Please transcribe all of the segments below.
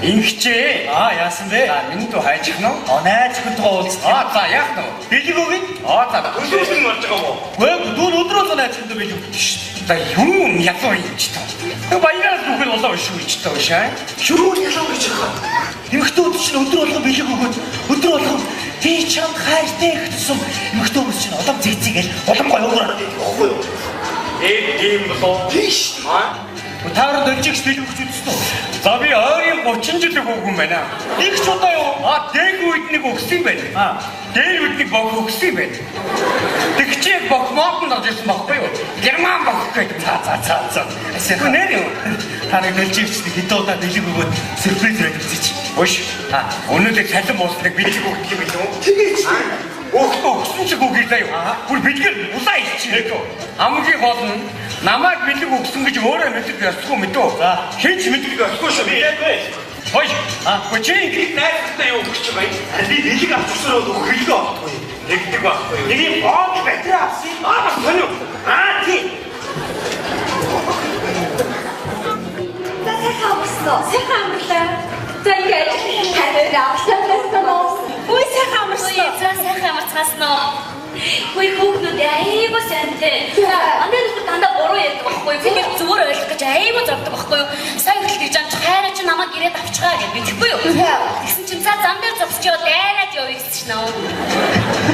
Инхчээ. Яасан бэ? Миний дүү хайчих нь. Найз хүнтэйгээ уулзсан. За яах нь? Бэлэг өгье. За. Өдрөөс нь болж байгаа мó. Дүү өдрөөс нь найз хүнтэй бэлэг өгдөө шүү. За юм язуу юм ч таа. Баяраар бүхэл болоо шүү гэж таа шаа. Шүрүүл ялаа гэж байгаа. Эмхтүүд чинь өдөр болгоо бэлэг өгөөд өдөр болгоо тий чам хайртай гэсэн эмхтүүд чинь улам зэгзэгээл улам гоё өгөрөөр байхгүй юу? Тийм болоо. Тийш. Таард өлжигч бэлэг өгч үзсэн. За би ойрын 30 жилиг өгөн байна. Нэг ч удаа юу? Дэг үед нэг өгсөн байна. Дээр үед нэг бог өгсөн байна. Тэгчээ бог моотон дорж ирсэн байхгүй юу? Герман бог гэдэг. За. Асаа нэр юу? Таард өлжигч хэдэн удаа бэлэг өгөөд сюрприз хийчихсэн. Өш. Өнөөдөр цалин буусныг бэлэг өгөх юм байна уу? Тэгэж. Өгсөн ч үгүй заяа. Бүр бэлгээр улаа иччихээ. Хамгийн гол нь намайг бэлэг өгсөн гэж өөрөө мэддэг ясгүй мэдөө. Хинч мэддэг ясгүй шүү. Хой. Чи найзтай юу өгч байгаа юм? Би бэлэг авчихсараа өгөх хэлгээ авахгүй. Нэгдэг байхгүй юу? Нэг юм бог бэтрэ авсан. Бас сонио. Тийм. Сайхан амарлаа. За ингээд таныг авсан уу? Ой сайхан амарсан. За сайхан амарцгаас нь. Ой хүүхдүүд айгуу сайнтэй. Андаа нөхөр дандаа буруу ярьдаг байхгүй юу? Би зүгээр ойлгох гэж айгуу зовдөг байхгүй юу? Сайн хэл гэж ам хайраа чи намайг ирээд авчгаа гэж бидэхгүй юу? Тэгсэн чинь за зам дээр зогсчоо дайраад явъя гэсэн чинь нөө.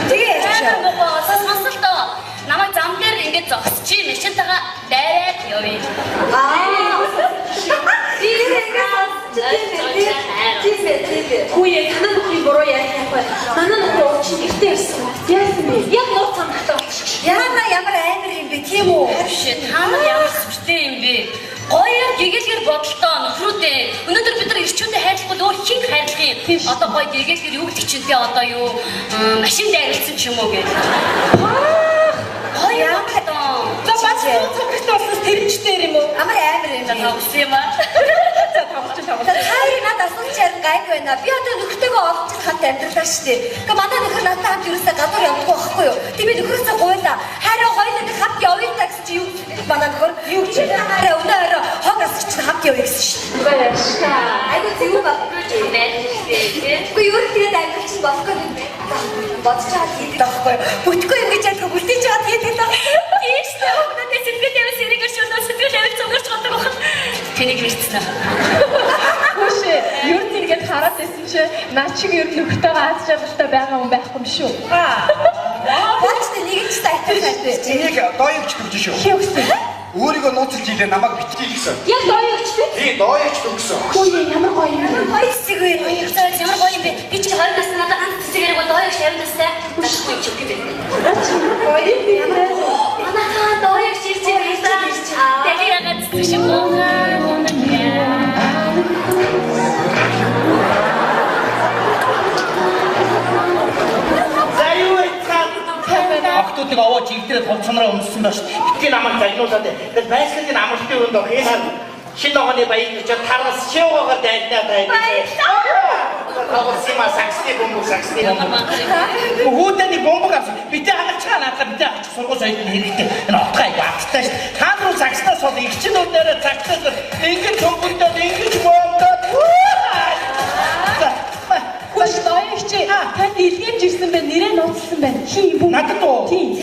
Тэгээ яах вэ? Сонсолтоо. Намайг зам дээр ингээд зогсчих юм чинтэйгээ дайраад явъя. Хүйе танаа нөхрийн буруу ярихгүй. Танаа нөхөр чинь гэртээ ирсэн. Яасан бэ? Яг нууц цамхтай болчих. Яана ямар амар юм бэ тийм үү? Шээ танаа ямар сүртэй юм бэ? Гоё гэгээлгэр бодолтой нөхрүүдээ. Өнөөдөр бид нар ирчүүдэд хайрлахгүй өөр хин хайрлах юм. Одоо гоё гэгээлгэр юу гэдэг чинь те одоо юу машин дайрлсан ч юм уу гэдэг. Гоё юм хатаа. За бац цамхтай болсон тэрчтэй юм уу? Амар юм. Тавсан юм аа. Хайр надад асууж ярин гайг байна. Би одоо нөхөртөөгөө олж хат амьдралаа штэ. Гэхдээ манай нөхөр надад хамт юусаа гадуур явдаггүй байхгүй юу? Тэг би нөхөрөөсөө гуйлаа. Хайраа хоёулаа нэг хамт явъя та гэсэн чи юу? Манай нөхөр юу гэж хайраа өнөөрөө хог асч чинь хамт явъя гэсэн штэ. Баярлалаа. Айгу зөв баггүй байна. Үгүй юу тэгээд айгу чинь болохгүй юм бэ? Бодож чад хийдэг байхгүй юу? Бүтгүй юм гэж ядгүй бүлдэж чад хийдэг байхгүй юу? Тийм штэ. Өнөөдөр сэтгэл дэвс хэрэг өршөөлөө сэтгэл дэвс цогцолж гадаг байна. Тэнийг мэдсэн аа. Хүш юу тийгээд хараад байсан чи наа чиг ер нь нөхөртөөгөө аз жаргалтай байгаа хүн байхгүй юм шүү. Баачтай нэг ч тайтай хайтай. Энийг дооёгч төгж шүү. Хөөсөн. Өөрийгөө нууцлж илээ намайг битгий гэсэн. Яг дооёгч тий? Тий, дооёгч төгсөн. Хөөе ямар гоё юм бэ? Гоё цэг үү? Ямар гоё юм бэ? Би чи хоёр нас надад ганц цэгээр гоо дооёгч тавьдастай. Ташгүй ч үгүй бэ. Гоё юм бэ? Манайхаа дооёгч ирж байгаа. Тэгээд ганц цэш юм уу? Охтуудыг овоо жигдрээд ховцонороо өмссөн байна шүү. Битгий намайг загнуулаад тэгээд байсгалын амралтын өрөөнд хийнаад шинэ огооны баян гэж тараас шивгоогоор дайдаад баярлалаа. Тавсима саксны бомбо саксны. Хүүтэний бомбог авсан. Битээ хагалцгаа наадаа битээ авч сургууль соёлын хэрэгтэй. Энэ отгай бааттай шүү. Та нар сакснаас бол их чинь өнөөрөө цагтаад ингэж бомбондоо ингэж бомбдоод Дооёгч танд илгээж ирсэн байна. Нэрээ нууцлсан байна. Хин юм. Надад уу? Тийм.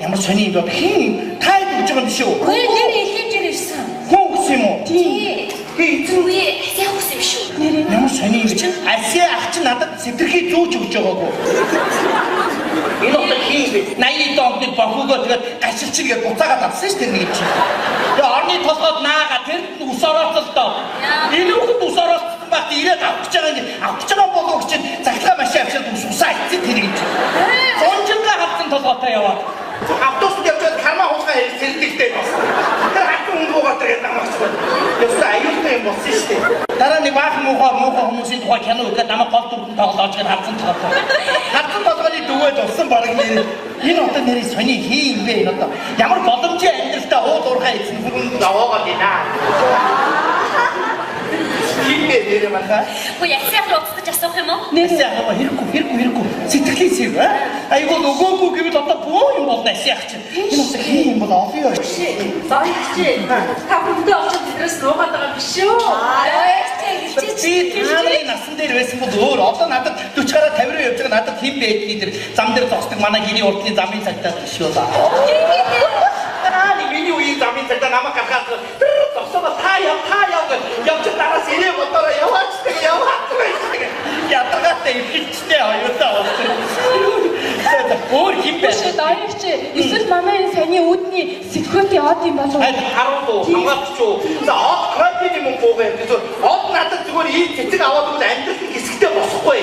Ямар сони юм бэ? Хин тайд гэж байгаа юм шүү. Гүй нэрээ илгээж ирсэн. Хүн гэсэн юм уу? Тийм. Үгүй асаа хүсэм шүү. Нэрээ ямар сони юм чинь? Асаа ах чинь надад сэтэрхий зүүж өгч байгаагүй. Энэ одоо хин бэ? 80 доогны бохогоо тэгээд гашилчин гэж буцаагаад авсан шүү дээ нэг чинь. Тэгээ орны толгойд наага тэр ус орооцолдоо. Энэ хүүхэд ус орооцсон багт ирээд авч байгаа болов гэж захлаа машин авчаад усаа ицсэн тэр гэж. Зонжингаа хавцсан толгойтой яваад. Автобусд явж карма хуусгаа сэрдэгтэй болсон. Тэр хатан өнгөөгөө тэгээд намайг цогцол. Яста аюултай юм болсон шүү дээ. Дараа нэг баахан муухай хүмүүсийн тухай кино үзээд намайг гол дүрдэн тоглоож гэж хавцсан тоглоо. Хавцсан болгоны дүү зүгээд болсон баг нэр. Энэ одоо нэрийг сони хийн бэ энэ одоо. Ямар боломжтой амьдралтай ууд уурхай эзэн бүгд даваагаад байна. Хинбэ нэр махаа. Хөө яг сайхан уцгаж асуух юм уу? Нээсээ аваа хэрэггүй. Сэтгэлээ сэв. Айгуу нөгөөгүй гэвэл одоо бөө юм бол насиах чинь. Энэ бас хийн юм бол овё очиж. Зоёч. Та бүхэндээ очиж тэдрээс нуугаад байгаа биш үү? Би тааны насан дээр байсан бол өөр одоо надад 40-аараа 50 руу явж байгаа надад хэн бэ гэдгийг тэр зам дээр зогсдог манай гэрийн урдны замын цагтаа биш үү лаа. Тааны миний үеийн замын цагтаа намайг гаргаад зогсоод та яв явж дараас ирээ мотороо яваач ятгатай ихтэй оюутаа өөр хэн бэ? Зоёч. Эсвэл манай энэ саний үүдний security од юм болов уу? Харуу хамгаалч уу. За од крапины мөн буугаа. Од надад зүгээр ийм цэцэг аваад өгөл амьдрал хэсэгтэй босхгүй.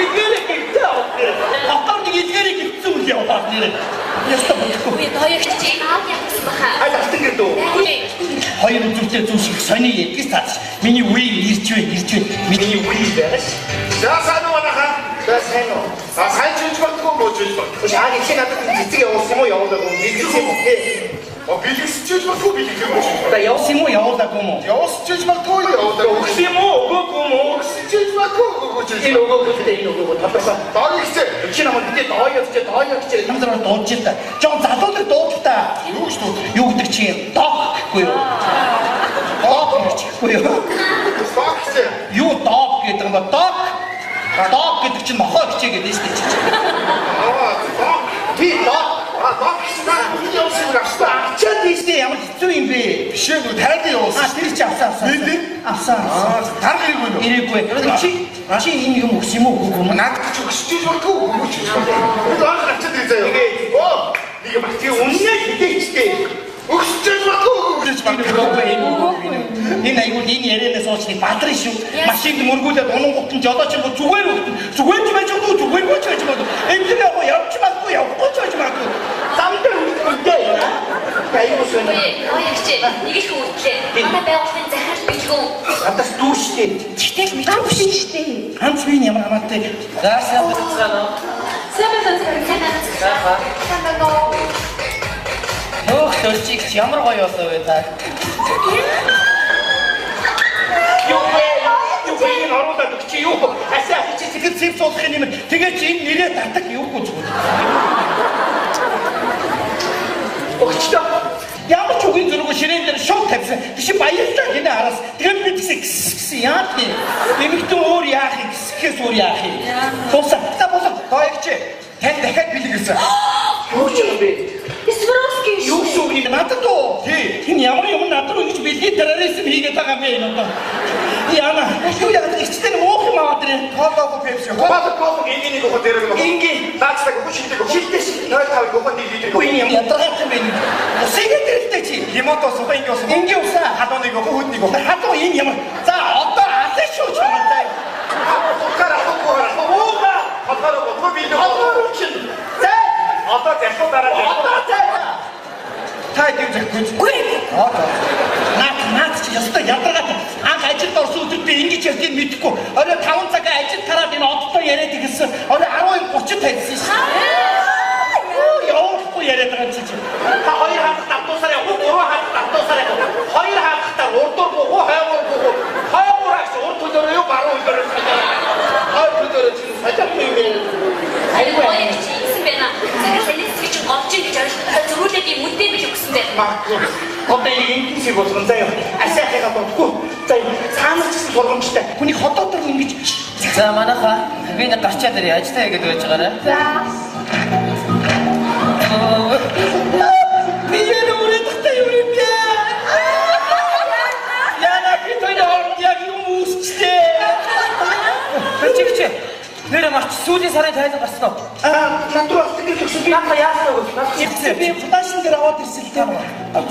Эдгээр гихтэй аваад нэр. Атар нэг эдгээр гихсэн үл яваад нэр. Яста бодохгүй. Үе доёгч чи аа яасан баха. Айлхтан гэдэг үү? Хоёр үзүүртэй зүг шиг сони эдгээс цаач. Миний үеийг ирж байна. Миний үеийг байгаш. За сайн уу манайхаа? За сайн уу. За сайн ч үж бодгүй муу ч үж бодгүй. Аа их надад цэцэг явуулсан юм уу явуулаагүй юм. Бэлгэсэн юм уу? Билгс ч үж бодгүй билгэх юм уу? За явуулсан юм уу явуулаагүй юм уу? Явуулсан ч үж бодгүй явуулаагүй. Өгсөн юм уу? Өгөөгүй юм уу? Өгсөн ч үж бодгүй өгөөгүй. Энэ өгөөгүй тодорхой. Доо ихтэй. Чи намайг бид дооёч хамтраа дуудаж та. Жон залуу нар дуудах та. Юу гэж дуу? Юу гэдэг чи юм? Дог гэхгүй юу? Дог гэхгүй юу? Доо ихтэй. Юу дог гэдэг юм ба? Дог гэдэг чинь нохоо хичээ гэдэг шүү дээ. Доо. Би дог. Доо ихтэй. Юу явуулсан юм аа? Чад ийшээ ямар хэцүү юм бэ? Бишээ нүд хайртай явуулсан. Тэр чи авсан. Авсан. Тарах иргүй нөө. Ирээгүй. Чи энэ юм өгс юм уу үгүй юм? Надад ч өгсөж бодгүй өгөөч. Би доо гацаад ирсэн юм. Оо. Нэг бахти үнэ хитээчтэй. Өгсөж бодгүй өгөөч Үгүй. Энэ айгуу энэ ярианаас сууч бадрын шүү. Машинд мөргүүлээд унан гутан жолооч юм зүгээр ч байж магадгүй зүгээргүй ч байж магадгүй. Эндээ явж магадгүй явахгүй ч байж магадгүй. Замдаа үлдээ. Айгуу шөнө. Доёгч нэг их үүтлээ. Манай байгууллагын захирал билгүү. Хатас дүүштэй. Читэл мэдгүй Штэ. Хамт би ямар хамаатай. Заасан бацгаана. Сайн. Нөх төрчиг ямар гоё болов вэ та? Юу энэ оруулаад өгч юу? Асаа чи тэгээд зэв суулгах юм. Тэгээд чи энэ нэрээ татах юугүй зүгээр. Өгчдөө. Ямар ч үгийн зураг ширээн дээр шууд тавьсан. Биш баярлалаа гинэ араас. Тэгээд би гэсэн яах юм? Нэмэгдэн өөр яах юм? Гэсхээс өөр яах юм? Тусаа. Гоёгч. Тань дахиад бэлгэлсэн. Юу ч юм бэ? Сваровский Юу шүү энэ надад уу? Тийм ямар юм надад уу гэж бэлгийн терроризм хийгээд байгаа юм энэ одоо. Яна, юу яагаад ихтэй муухай юм аваад ирээ? Кола пепси. Кола энийг өгөх дээр нэг. Ингээ Наацтай хүчтэй. шилдэш. Нойр тавыг өгөх нэг литр. Үгүй юм ядаргаах юм байна. Усыгээд ирэлтэй чи. Лимото сухаа ингэ ус. Ингээ усаа. Хадууныг өгөх хөднийг өгөх. Хадуу энэ ямар. За одоо аль шүү ч юм даа. Сухаараа Ууга. Хадууныг өгөх би нэг. Хадуу чи. За Одоо захуу дараа. Та юу зөвхөн. Наад чи ястаа ядаргаад анх ажилд орсон өдөр би ингэж ярьдгийг мэдэхгүй. Орой 5 цаг ажил тараад энэ одтой яриад ирсэн. Орой 12:30 тавьсан шээ. Явахгүй яриад байгаа чи. Та хоёр хатад автосаар явах, гурван хатад автосаар явах. Хоёр хатад урдуур буу, хойгоораш урд төлөөрөө юу баруун төлөөрөө. Хоёр төлөөрөө чи сажаагүй юм бэ? Айгуу доёгч ийсэн байна. Зэрэг хэлсэн чи голж ийн гэж ойлгохтой зөрүүлээд юм үдээ бил өгсөн байна. Одоо энэ шиг болгон заяа. Асаахыгаа бодгүй. За цаанаас ч сургамжтай. Хүний хотоодор ингэж. За манайха би нэг гарчаад ирээ ажиллаа гэдэг байж байгаарай. За. Би энэ үрэтхтэй юу юм бэ? Яна би той хооронд яг юм үсчтэй. Чигч нэр марч сүүлийн сарын тайлан гарсан уу? Надруу авдаг гэсэн би Нааха яасан вэ? би фудаашин дээр аваад ирсэн л дээ.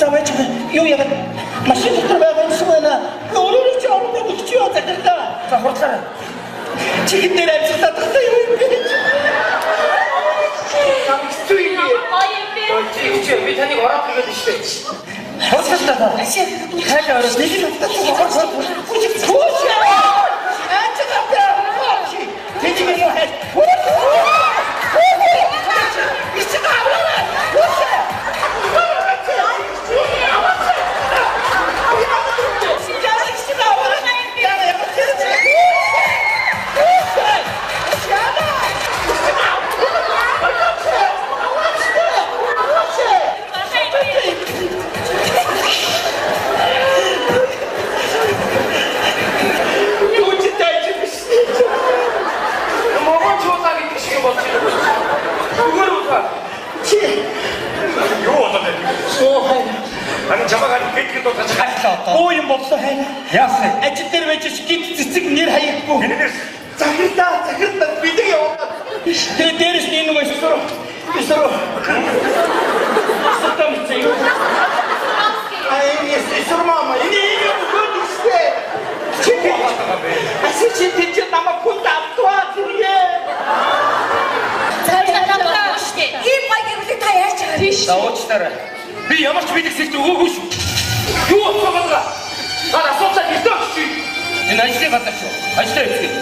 За байж юу яагаад машин дотор байгаа юм шиг байна. Өөрөө ч орно гэж юу задаа. За хурдлаарай. Чигээр дээр амьсгалаад тахтай юу юм бэ? Чигч би таныг ороод ирээд штэ. Хурдлаа. Хайлаа ороод Нэг л автаа. Тэнийг юу хайх? одоо? Өө юм болсоо хайна. Яасан? Ажил дээр байж гинт цэцэг нэр хаяхгүй. Захирдаа бидэг яваад. Тэгээ дээрээс нь нэг эсрэг. Сотом цэё. Ай, эсэр мама. Энэ гот ихтэй. Асич тийч намайг хүнд автваа зүрхээ. Цаашаа боошгүй. Ийм байгуулыг та яаж чагаа биш. Уучлаарай. Би ямар ч бидэг сэгт өгөөгүй шүү. Юу болчихвол асууцаа хэлдэг чи. Энэ ажлын газар шүү. Ажлаа хийх.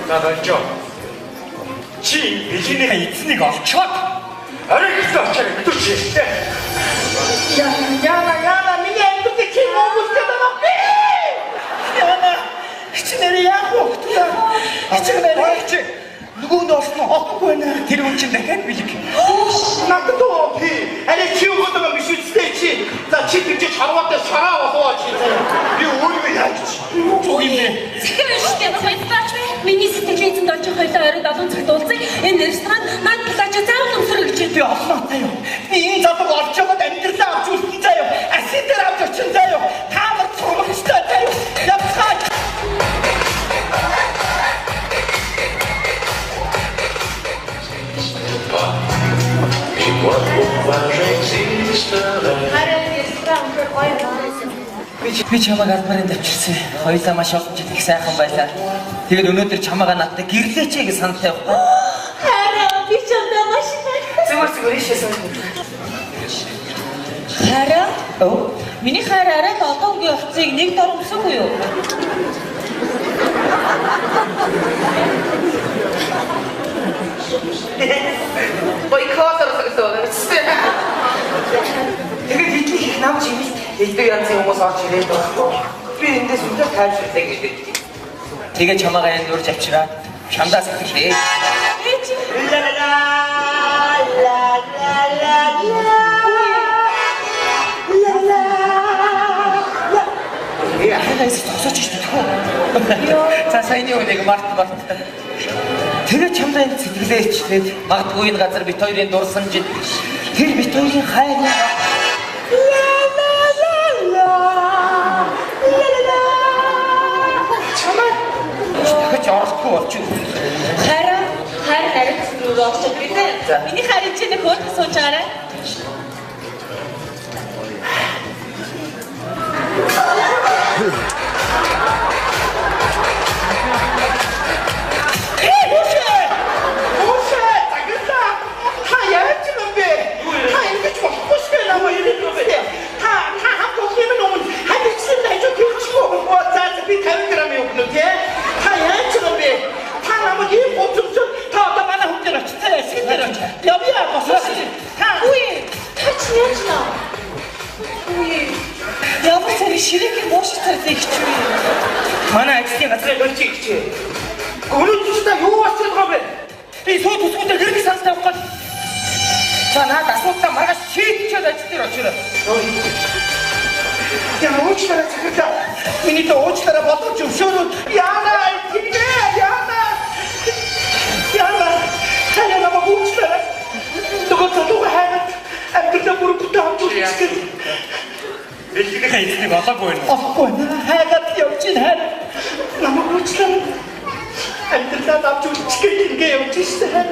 Тадаачо. Чи бижинийхээ эзнийг олчоод орой ихтэй очоод мэдүүч. Яна миний амьд чи мөнгөтэй байна би. Яна хичнээн яах вэ? Хичнээн чи нөгөө нь олсон хоохгүй нэ. Тэр хүн чинь дахиад бэлэг. Надад би арай чи өгөөдөг биш үстэй чи. За чи тийч харваатай шараа болоо чи. Би өөрөө яаж чи. Юу юм бэ? Захир штэ баярлаач. Миний сэтгэлийн эзэнд орж хоёлоо оройд олон цагт уулзсан. Энэ ресторан над плач заавал өмсөрөх гэж Би олноотой юу? Би энэ залууг олж яваад амьдралаа авч үлдэн заяа. Асин дээр авч очин заяа. Таамар цогох ёстой заяа. Явцгааж. Би чамайг албарын давчирсан. Хоёулаа маш олон жил их сайхан байлаа. Тэгээд өнөөдөр чамайгаа надад гэрлээч гэж саналтай явах. хараа би чамдаа маш Зүгээр ийшээ. хараа Оо. миний хараараа одоогийн овцыг нэг дор өмсөхгүй юу? Бойкотор гэсэн. Тэгээд их нам чимээс хэлдэг янзын хүмүүс орж ирээд байна. Би эндээс үдэ тайлбарлаа гэдэг. Тэгээд чамайгаа энд урьж авчираа. Чамдаа сэтгэлээ. Яагаад зогсооч шүү. За саяны үнийг март. Тэгээд чамдаа энд сэтгэлээчлээд магадгүй энэ газар бит хоёрын дурсан жид. Тэр бит хоёрын хайрын дахиж орохгүй болчих. Хараа хараа рүү орчих гэдэг. Миний харин чинь хөөд сууж байгаарай. Ямар царай ширээг боош царай гэж юу? Манай ажлын газрыг өрчих гэж. Өнөөдөр юу болчиход байгаа бэ? Би сууд төсгөндөө хэрэг санс тавих гээд. За наад асуудлаа маргааш шийдчихэд ажил дээр очироо. Я уучлаарай захирдаа. Миний дэ уучлаарай бодож өвшөөрөө. Яна Яна. Таны намайг уучлаарай. Төгөө хайгаад амьдралаа бүр бүтэн авч үзчихээ. Бэлгийнхээ эзнийг олоогүй байна. Олохгүй хайгаад явж ин хайр. Намайг уучлаарай. Амьдралаа авч үзчихээ ингэ явж шээ.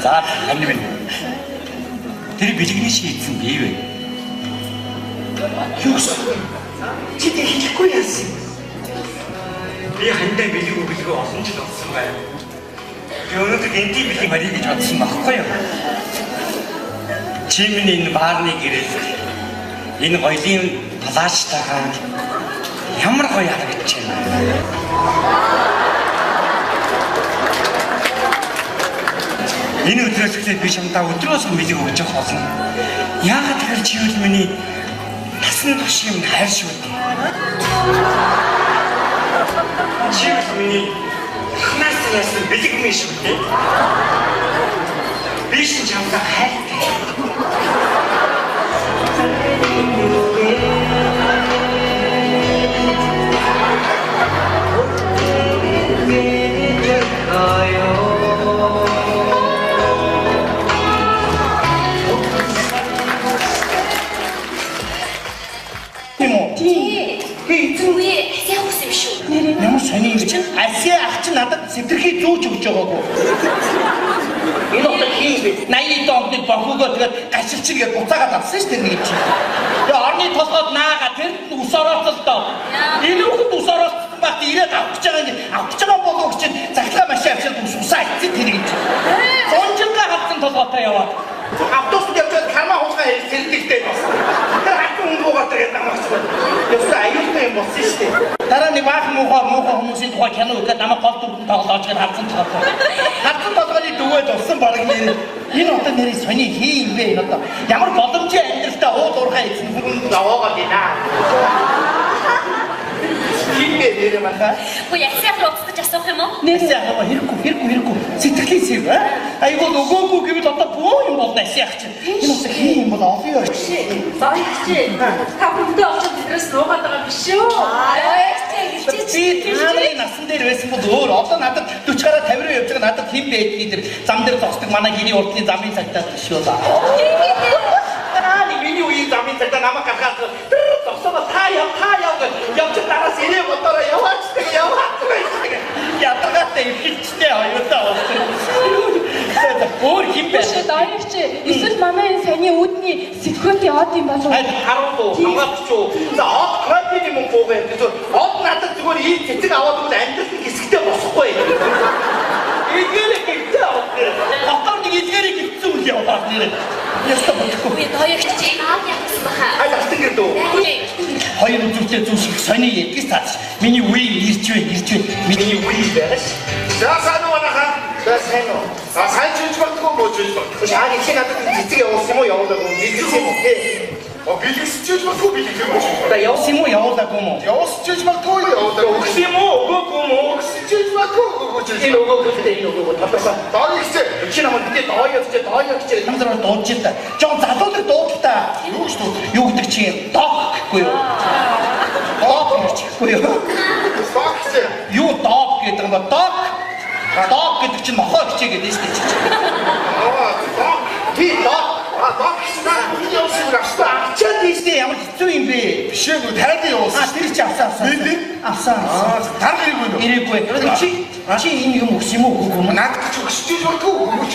За амны минь. Тэр бэлгний шийдсэн бий вэ? Юус. Чи тэг хийхгүй яасан. Би хандаа бэлгүү олон жил болсон байна. Би өнөөдөр гэнти бэлгийн марий гэж бодсон байхгүй юу? Чи миний энэ баарны гэрэл энэ гоёлын плажтайгаа ямар гоё харагдаж байна. Энэ өдрөөс эхлээд би чамдаа өдрөөс бэлэг өгч явах болно. Яагаад тэгэхээр чи бол миний насан турш юм хайр шүү дээ. Чи бол миний ханаас яасан бэлэг минь шүү дээ. Би ч чамдаа хайртай. үе асаа хүс юм шүү. Ямар сони юм чинь Асиа ах чинь надад сэтгэлхий зүүж өгч байгаагүй. Энэ одоо хин бэ? 80 донд бохогоо тэгээд гашилчигээ буцаагаад авсан шүү дээ нэг чинь. Тэгээ орны толгойд наага тэр ус орооцолдоо. Энэ хүүхэд ус орооцсон багт ирээд авч байгаа болов гэж захлаа машин авчаад усаа ицсэн тэр гэж. Сонжингаа хавсан толгойтой яваад. Автобусд явж хамаа хугацаа хэлэлтэй болсон. Тэр хатан өнгөөгөө тэгээд намайг ястаа аюултай юм болсон шүү дээ. Дараа нэг баахан муухай хүмүүсийн тухай кино үзээд намайг гол дүрдэн тоглоож гээд хавсан тоглоо. Хавсан толгойд дөгөөд усан баг нэр. Энэ одоо нэр сони хий юм бэ энэ одоо. Ямар боломжтой амьдралтай ууд уурхай эзэн хүрээнд аваагаад байна. Хинбэ нэр мандаа. Үе асаа рууцаж асуух юм уу? Асаа хэрэггүй. Сэтгэлийн сэв айгуу өгөөгүй гэвэл одоо бөө юм болно асаах чинь. Энэ одоо хий юм бол овё. Зоёч. Та бүхэндээ очиж тэдрээс нуугаад байгаа биш үү? Би танай насан дээр байсан бол өөр одоо надад 40 гараа 50 руу явж байгаа надад хэн бэ гэдэг зам дээр зогсдог манай гэрийн урдны замын цагтаа биш үү ба. Миний үеийн замын цагтаа намайг гаргаад зогсоод та яв гэж явж тараас ирээ мотороо яваач. Ятгатай ихтэй аюутаа болсон. Өөр хин бэ? Зоёч. Эсвэл манай энэ саяны үүдний сэтгүүтийн од юм болов уу? Харуу хамаач юу. За од копи юм уу гээ. Од надад зүгээр ийм цэцэг аваад өгөл амьдрал хэсэгтэй босхгүй. Эдгээр гэхдээ аваад нэг эдгээр гитсэн үл яваад нэр. Яста бодохгүй. Үе зоёч аа яасан баха. Ай тастан гэрдөө. Хоёр үзүүртэй зүг шиг сони ядгис таач. Миний үе ирж байна. Миний үе байш. За сайн уу манайхаа? За сайн уу. Сайн ч болтгоо мөчөж болтгоо. Аа нэг надад цэцэг явуулсан юм уу явуулаагүй юм бэлгэлсэн юм уу? Бэлгэсчиж болтгоо бэлгэх юм уу? Да явуулсан юм уу явуулаагүй юм уу? Явуулсчиж болтгоо явуулаагүй. Өгсөн юм уу өгөөгүй юм уу? Өгсчиж болтгоо өгөөч. Энэ өгөөгүй татсан. Доо ихтэй. Чи намайг гэдэг доо гэж хамтраа дуудаж та. Жон залуу дээр дуудалтаа. Юу гэж дуу? Юу гэдэг чи дог гэхгүй юу? Дог гэхгүй юу? Факс. Юу дог гэдэг юм ба дог? Дог гэдэг чинь мохоо хичээ гэдэг шүү дээ. Дог. Би дог. Дог гэсэн. Энэ явсан гаштай. Чад ийстэй ямар хэцүү юм бэ? Биш ээ тайлбар явуулсан. Тэр чи авсан. Авсан. Тар ирээгүй нөө. Ирээгүй. Чи энэ юм өгс юм уу үгүй юм? Надад ч өгсчиж болтгоо өгөөч.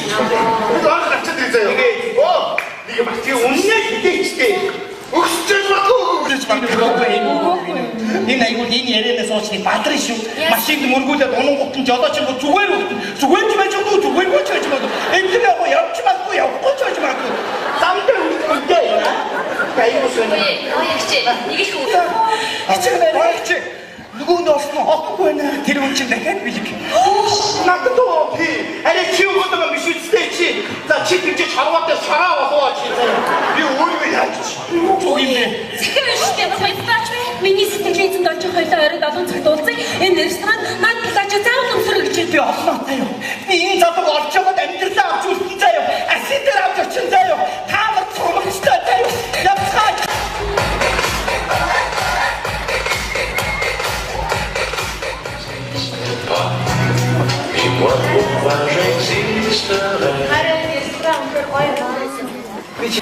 Доор гачаад ирээ заяа. Оо. Нэг бахти үнэ хитээчтэй. Өгсчиж болтгоо өгөөч Үгүй. Энэ айгуу энэ ярианаас уучны бадрын шүү. Машинд мөргүүлээд унан гутан жолооч юм зүгээр ч байж уу зүгээргүй ч байж магадгүй. Энэ яг явж магадгүй явахгүй ч байж магадгүй. Замдаа үгүй. Айгуу шөнө. Зоёч нэг их үү. Ачаа нөгөө нь олохгүй байна. Тэр хүн чинь дахиад бэлэг. Надад тоо би арай чи өгөөд биш үстэй чи. За чи тэгж харваатай сараа болоо чи. Би өөрөө яаж чи. Юу юм бэ? Захин штеп хоёртаач вэ? Миний сэтгэлийн зүйн дөржих хоёлоо оройд олон цагт уулзсан. Энэ ресторан над плажа заавал өмсөрөх гэж Би олноо таяа. Би энэ залуу олж яваад амьдралаа авч үлдэн заяа. Аситер авч очин заяа. Таамаг цомогчтой заяа. Явцгааж.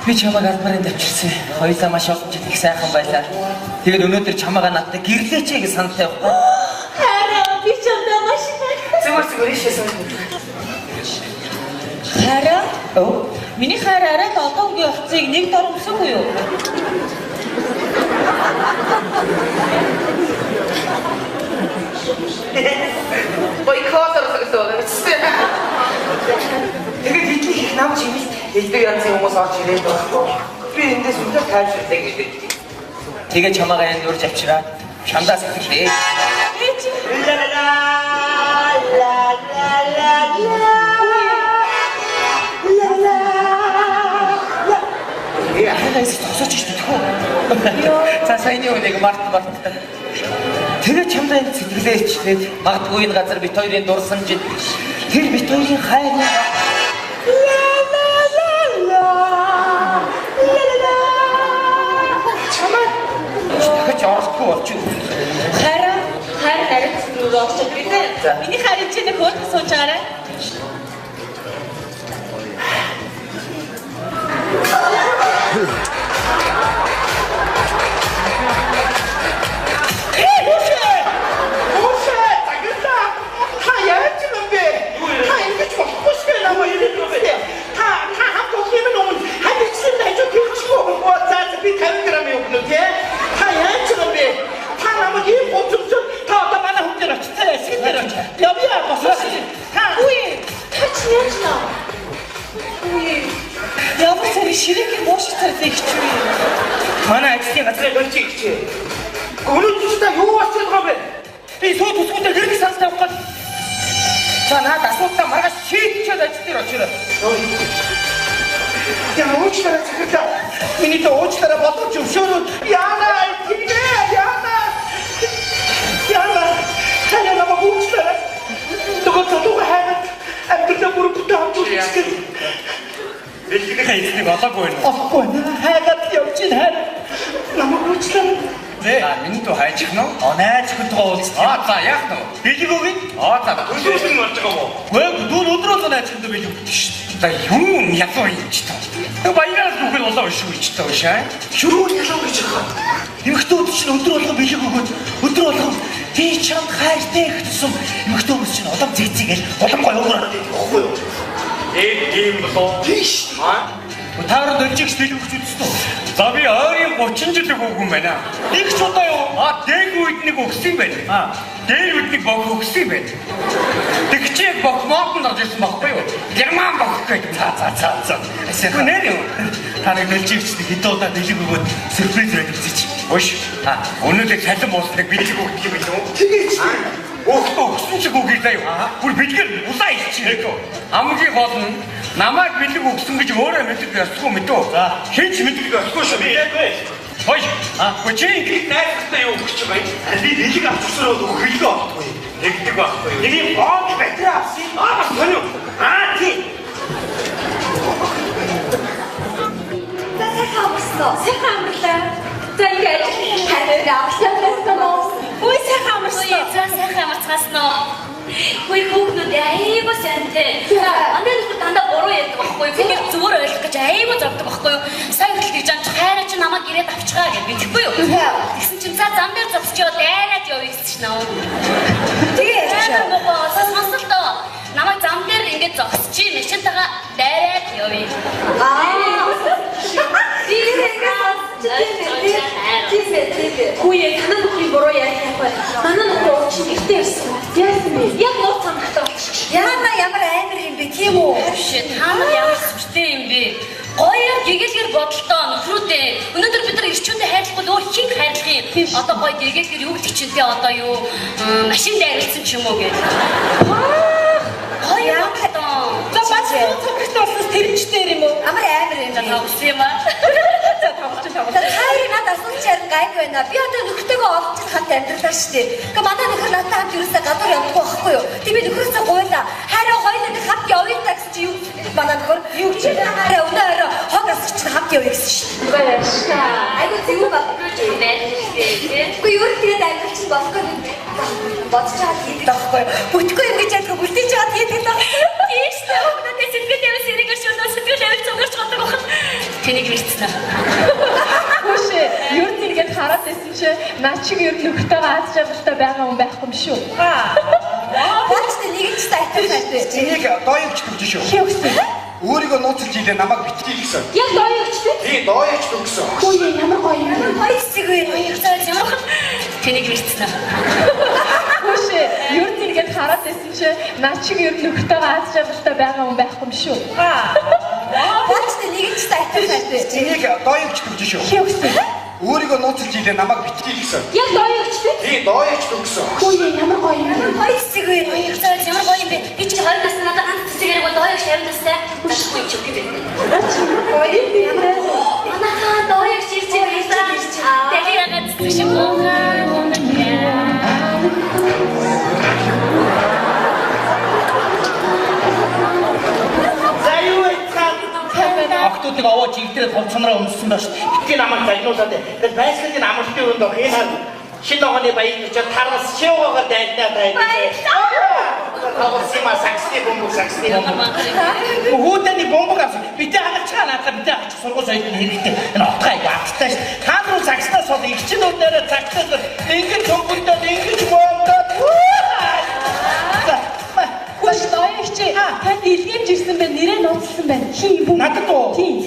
Би чамайг албарын давчирсан. Хоёулаа маш олон жил их сайхан байлаа. Тэгээд өнөөдөр чамайгаа надад гэрлээч гэж саналтай явах. хараа би чамдаа маш Зүгээр ишээсэн. хараа Оо. миний хараараа одоогийн хувцсыг нэг дор өмсөхгүй юу? Бойкотор гэсэн. Тэгээд бидний их нам чимээс элбэг янзын хүмүүс орж ирээд байна. Би эндээс үнээр тайвширдаг гэдэг. Тэгээ чамаагаа энэ урьж авчираад шандаа сэтгэлээ. Яхагаас тосооч шүү дээ. За саяны үнийг март. Тэгээ чамдаа энэ сэтгэлээчлээд магадгүй энэ газар бит хоёрын дурсан чинь тэр бит хоёрын хайрны дахиж оролцохгүй болчих. Хараа рүү орчих бидээ. Миний харин чи нэг хөл сууж байгаарай. хичвэ. Манай ажлын газрыг өрчих хичээ. Өнөөдөр та юу болж байгаа бэ? Би сууд тусгуудаа хэрэг санс тавих гээд. За наад асуудлаа маргааш шийдчихээд ажил дээр очироо. Я уучлаарай секретар. Миний то уучлаарай бодож өвшөөрөө. Яна тийм яна. Таны намайг уучлаарай. Төгөө хайгаад амьдрал бүр бүтээвч үсгэж. Дэлхийдээ эзнийг олоогүй байна. Олохгүй наа хайгаад явж байна. Намайг уучлаарай. Миний то хайчих нь. Найз хүнтэйгээ уулзсан. За яах нь? Бэлэг өгье. За өдрөөс нь болж байгаа мó. Үгүй дүүн өдрөөс найз хүнтэй бэлэг өгдөө шүү. За юм ятуу юм ч таа. Тэг баяраас бүхэл болоо шүү ч таа шаа. Юу ялаа гэж байгаа. Эмхтүүд чинь өдөр болгон бэлэг өгөөд өдөр болгон би чамд хайртай гэсэн эмхтүүд чинь одоо зээцгээл улам гоё өгөр өгөхгүй юу? Тийм болоо. Тийш. Таард өлжигч бэлэг өгч үзсэн үү? За би ойрын 30 жил өгөөгүй юм байна. Нэг ч удаа юу? Дээг үед нэг өгсөн юм байна. Дээр үед нэг бог өгсөн юм байна. Тэгчээ бог моотон дорж ирсэн байхгүй юу? Герман бог гэж. За. Асаа нэр юу? Таард өлжигч хэдэн удаа бэлэг өгөөд сюрприз өгч үзчих. Ууш. Өнөөдөр салин буусныг бэлэг өгдөг юм байна уу? Тэгэж. Өгсөн чиг үгүй заа юу? Бүр бэлгээр улаа иччихээ гоо. Хамгийн гол нь намайг бэлэг өгсөн гэж өөрөө мэддэг ясгүй мэдөө. За хинч мэддэг ясгүй шүү. Хой. Чи найзтай юу өгч байгаа юм? Би бэлэг авчихсараа өгөхгүй байхгүй. Нэгдэг байхгүй. Нэг юм бог бэтрэ авсан. Бас сонио. Тийм. Сайхан амарлаа. За ингээд харин авсан байсан уу? Ой сайхан амарсан. За сайхан амарцгаас нөө. Хөөе хүүхдүүд аяйгуу сайнтэй. Андаа нэг дандаа буруу ярьдаг байхгүй юу? Тэгээд зүгээр ойлгох гэж аяйгуу зовдөг байхгүй юу? Сайн хэл гэж амч хайраа чи намайг ирээд авчгаа гэж битгэхгүй юу? Тэгсэн чинь за зам дээр зовсчоо дайраад явъя гэсэн чинь нөө. Тэгээд сонсолтоо намайг зам дээр ингээд зогсчих машинтайгаа дайраад явъя. Хөөе танаа нөхрийн буруу ярихгүй. Танаа нөхөр чинь гэртээ ирсэн. Яасан бэ? Яг нууц санахтай болчих. Яна ямар амар юм бэ тийм үү? Шээ та нар ямар сүртэй юм бэ? Гоё гэгээлгэр бодолтой нөхрүүдээ. Өнөөдөр бид нар ирчүүдэд хайрлахгүй өөр хин хайрлах юм. Одоо гоё гэгээлгэр юу гэдэг чинь те одоо юу машин дайрлсан ч юм уу гэж. Гоё бодолтой. За бац цогтой болсон тэрчтэй юм уу? Амар юм. За тавсан юм аа. За тавч. Хайр надад асуучаар гайг байна. Би одоо нөхртөөгөө олж хат амьдралаа шүү дээ. Гэхдээ манай нөхөр надад хамт юусаа гадуур явахгүй байхгүй юу? Тийм би нөхрөөсөө гуйлаа. Хайраа хоёулаа хамт явъя гэсэн чи юу? Манай нөхөр юу гэж хайраа өнөөрөө хог асч хамт явъя гэсэн шүү. Баярлалаа. Айгу зэвүү баггүй. Үгүй юу тэгээд амьдрал чинь болохгүй юм. Бодож чаад хийдэг байхгүй юу? Бүтгүй юм гэж ядгүй үлдээж чаад хийдэг байхгүй юу? Тийм шүү. Надад сэтгэл явс эргээр шөнөө сэтгэл авч цугаарч гадаг байна. Тэнийг хэлсэн аа. Хүш ер нь ингээд хараад байсан чи наа чиг ер нь нөхөртөөгөө аз жаргалтай байгаа хүн байхгүй юм шүү. Бачтай нэг ч сайтай сайтай. Энийг дооёгч төгч шүү. Хөөсөн. Өөрийгөө нууцлж идэ намайг битгий гэсэн. Яг дооёгч тий. Тийм дооёгч төгсөн. Хөөе ямар гоё юм. Хоёр цэг вэ? Ямар тэнийг хэлсэн аа. Хүш ер нь ингээд хараад байсан чи наа чиг ер нь нөхөртөөгөө аз жаргалтай байгаа хүн байхгүй юм шүү. Бачтай нэг ч сайтай сайтай. Энийг дооёгч төгч шүү. Хөөсөн. Өөрийгөө нууцлж идэ намайг битгий гэсэн. Яг дооёгч тий. Тийм дооёгч төгсөн. Хөөе ямар гоё юм. Хоёр цэг вэ? Ямар гоё юм бэ? Би чи 20 насны надад ганц цэцгээр бол дооёг 50 настай. Ташгүй ч үгүй бэ. Гоё юм. Манайхаа дооёг чирч байсан. Тэхий ягаад цэцэг боогоо. Охтуудыг овоо чигдээ хувцсанараа өмссөн байна шүү. Битгий намайг загнуулаад. Тэгээд байсгалын амралтын өрөөнд хийхээр шинэ огоны баяр гэж тараас шивгаагаар дайнаа дайнаа. Тавсима саксны бомбог. Хүүтэний бомбог авсан. Битээ хагачгаа наатаа битээ хагачих сургууль соёлын хэрэгтэй. Энэ отгай яаттай шүү. Та нар сакснаас бол их чинь өнөөрөө цагтаа ингэж бомбогдоод ингэж боомдоод. Хүш дооёгч танд илгээж ирсэн байна. Нэрээ нууцсан байна. Хин юм. Надад уу? Тийм.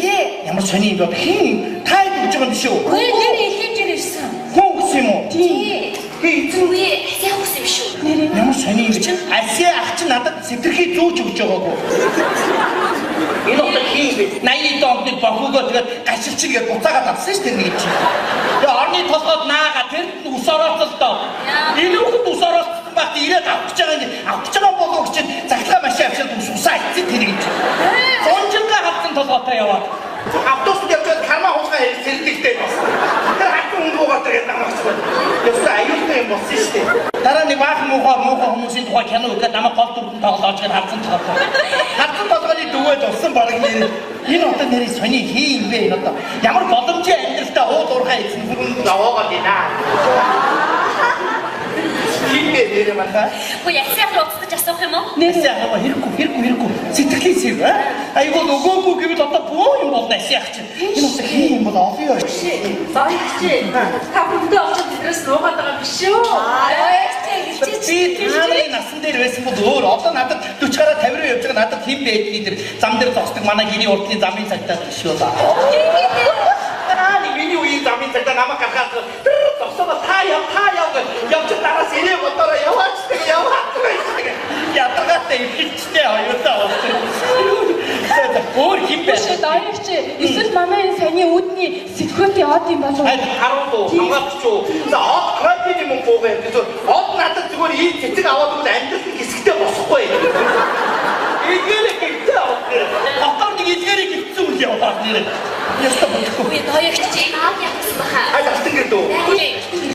Ямар сони юм бэ? Хин тай гэж байгаа юм биш үү? Нэр илгээж ирсэн. Хүн гэсэн юм уу? Тийм. Хин Үгүй, яг байсан юм шүү. Ямар сони юм чинь Аси ах чинь надад сэтгэхий зүүж өгч байгаагүй. Энэ одоо хин бэ? 80 онд бохогоо тэгээд гашилчин гэж буцаагаад авсан шүү дээ нэг чинь. Тэгээ орны толгойд наага тэр ус орооцолдоо. Энэ хүүхэд ус орооцсон багт ирээд авч байгаа болов чинь цаглаа машин авчаад усаа ицээ тэр гэж. Сонжингаа хатсан толгойтой яваад. Автобусд яваад карма хуусгаа сэрдэгтэй болсон. Тэр хатан өнгөөгөө тэгээд намайг цогод. Яста аюултай юм болсон шүү дээ. Дараа нэг баахан муухай хүмүүсийн тухай кино үзээд намайг гол дүрдэн тоглоож гээд харсан тоглоо. Харсан толгойд дөгөөд болсон баг нэр. Энэ одоо нэрээ сони хий юм бэ энэ одоо. Ямар боломжтой амьдралтай ууд уурхай эзэн хүрэн аваагаад байна. Хинбэ нэрээ мата. Хөөе яцсах уцтаж асуух юм уу? Нэрээ аваа хэрэггүй. Сэтгэлээ сэв. Айгуу нөгөөгүй гэвэл одоо бөө юм бол насяах чинь. Энэ одоо хий юм бол овё. Зоёч. Та бүхэндээ очоод бидрээс нуугаад байгаа биш үү? Би тааны насан дээр байсан бол өөр одоо надад 40 гараа 50 руу явж байгаа надад хэн байдгийг тэр зам дээр зогсдог манай гэрийн урдлын замын цагтаа шүү ба. Тааны миний үеийн замын цагтаа намайг гаргаад зогсоод та яв явж тараас ирээ ботороо яваач ятгатай ихтэй аюултай болсон. Өөр хэн бэ? Зоёч. Эсвэл манай энэ саяны үүдний сэтгүүт яваад юм болов уу? Харуу хамгаалч юу. За од крапид юм уу вэ? Од надад зүгээр ийм цэцэг аваад өгөл амьдрал хэсэгтэй босхгүй. Эдгээр гэхдээ аваад нэг эдгээр гитсэн үл яваад нэрээ. Ястаа бохгүй. Хөөе дооёч чи аав яасан баха. Ай алтан гэдэг үү?